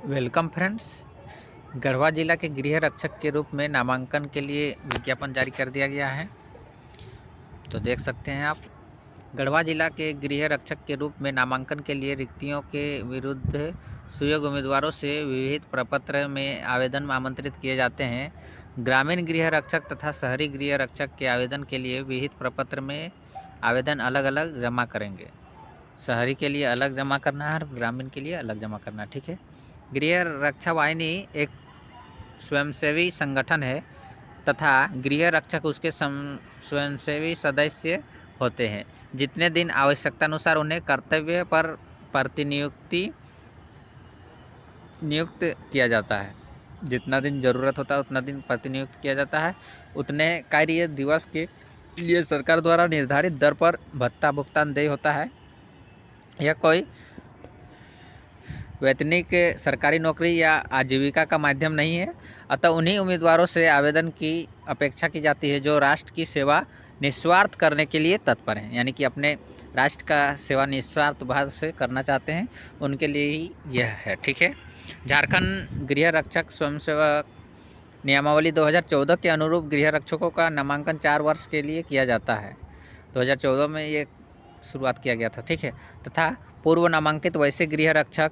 Welcome friends. Garhwa जिला के गृह रक्षक के रूप में नामांकन के लिए विज्ञापन जारी कर दिया गया है। तो देख सकते हैं आप, गढ़वा जिला के गृह रक्षक के रूप में नामांकन के लिए रिक्तियों के विरुद्ध सुयोग्य उम्मीदवारों से विविध प्रपत्र में आवेदन आमंत्रित किए जाते हैं। ग्रामीण गृह रक्षक तथा शहरी गृह रक्षक के आवेदन के लिए विविध प्रपत्र में आवेदन अलग अलग जमा करेंगे। शहरी के लिए अलग जमा करना है और ग्रामीण के लिए अलग जमा करना है। ठीक है। गृह रक्षा वाहिनी एक स्वयंसेवी संगठन है तथा गृह रक्षक उसके स्वयंसेवी सदस्य होते हैं। जितने दिन आवश्यकता अनुसार उन्हें कर्तव्य पर नियुक्त किया जाता है। जितना दिन ज़रूरत होता है उतना दिन प्रतिनियुक्त किया जाता है। उतने कार्य दिवस के लिए सरकार द्वारा निर्धारित दर पर भत्ता भुगतान देय होता है। यह कोई वैतनिक सरकारी नौकरी या आजीविका का माध्यम नहीं है। अतः उन्हीं उम्मीदवारों से आवेदन की अपेक्षा की जाती है जो राष्ट्र की सेवा निस्वार्थ करने के लिए तत्पर हैं, यानी कि अपने राष्ट्र का सेवा निस्वार्थ भाव से करना चाहते हैं, उनके लिए ही यह है। ठीक है। झारखंड गृह रक्षक स्वयंसेवक नियमावली 2014 के अनुरूप गृह रक्षकों का नामांकन 4 वर्ष के लिए किया जाता है। 2014 में ये शुरुआत किया गया था। ठीक है। तथा पूर्व नामांकित वैसे गृह रक्षक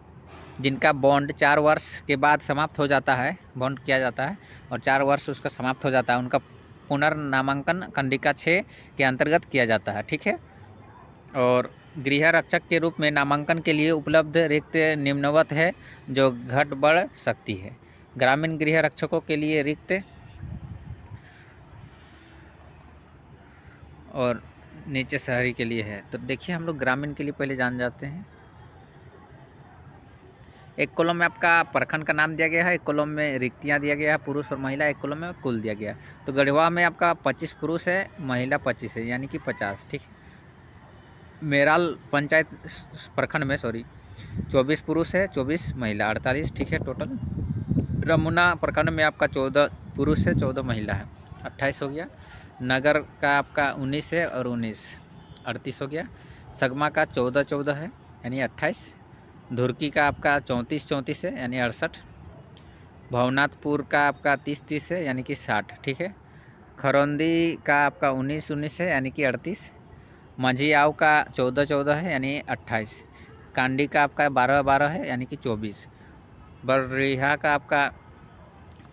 जिनका बॉन्ड 4 वर्ष के बाद समाप्त हो जाता है, बॉन्ड किया जाता है और 4 वर्ष उसका समाप्त हो जाता है, उनका पुनर्नामांकन खंडिका 6 के अंतर्गत किया जाता है। ठीक है। और गृह रक्षक के रूप में नामांकन के लिए उपलब्ध रिक्त निम्नवत है जो घट बढ़ सकती है। ग्रामीण गृह रक्षकों के लिए रिक्त और नीचे शहरी के लिए है। तो देखिए, हम लोग ग्रामीण के लिए पहले जान जाते हैं। एक कॉलम में आपका प्रखंड का नाम दिया गया है, एक कॉलम में रिक्तियां दिया गया है, पुरुष और महिला, एक कॉलम में कुल दिया गया है। तो गढ़वा में आपका 25 पुरुष है, महिला 25 है, यानी कि 50। ठीक है। मेराल पंचायत प्रखंड में 24 पुरुष है, 24 महिला, 48। ठीक है टोटल। रमुना प्रखंड में आपका 14 पुरुष है, 14 महिला है, 28 हो गया। नगर का आपका 19 है और 19, 38 हो गया। सगमा का 14 है, यानी 28। धुरकी का आपका 34 है, यानी 68। भवनाथपुर का आपका 30 है, यानी कि 60। ठीक है। खरौंदी का आपका 19 है, यानी कि 38। मंझियाव का 14 है, यानी 28। कांडी का आपका 12 है, यानी कि 24। बररीहा का आपका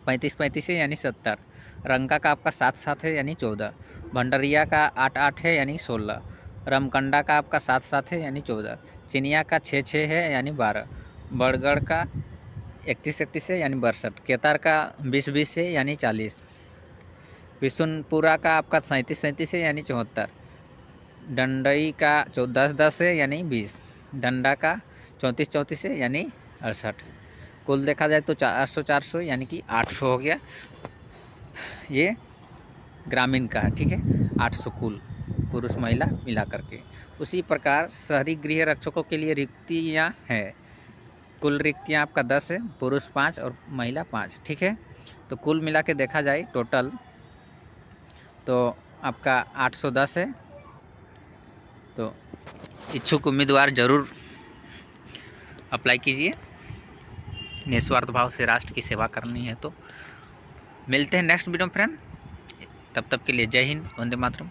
35 है, यानी 70। रंका का आपका 7 है, यानी 14। भंडरिया का 8 है, यानी 16। रमकंडा का आपका 7 है, यानी 14। चिनिया का 6 है, यानी 12। बड़गढ़ का 31 है, यानी 62। केतार का 20 है, यानी 40। बिशुनपुरा का आपका 37 है, यानी 74। डंडई का 10 है, यानी 20। डंडा का 34 है, यानी 68। कुल देखा जाए तो 400 यानी कि 800 हो गया। ये ग्रामीण का है। ठीक है। 800 कुल पुरुष महिला मिला करके। उसी प्रकार शहरी गृह रक्षकों के लिए रिक्तियां हैं। कुल रिक्तियां आपका 10 है, पुरुष 5 और महिला 5। ठीक है। तो कुल मिला के देखा जाए टोटल तो आपका 810 है। तो इच्छुक उम्मीदवार ज़रूर अप्लाई कीजिए। निस्वार्थ भाव से राष्ट्र की सेवा करनी है। तो मिलते हैं नेक्स्ट वीडियो में फ्रेंड। तब तक के लिए जय हिंद, वंदे मातरम।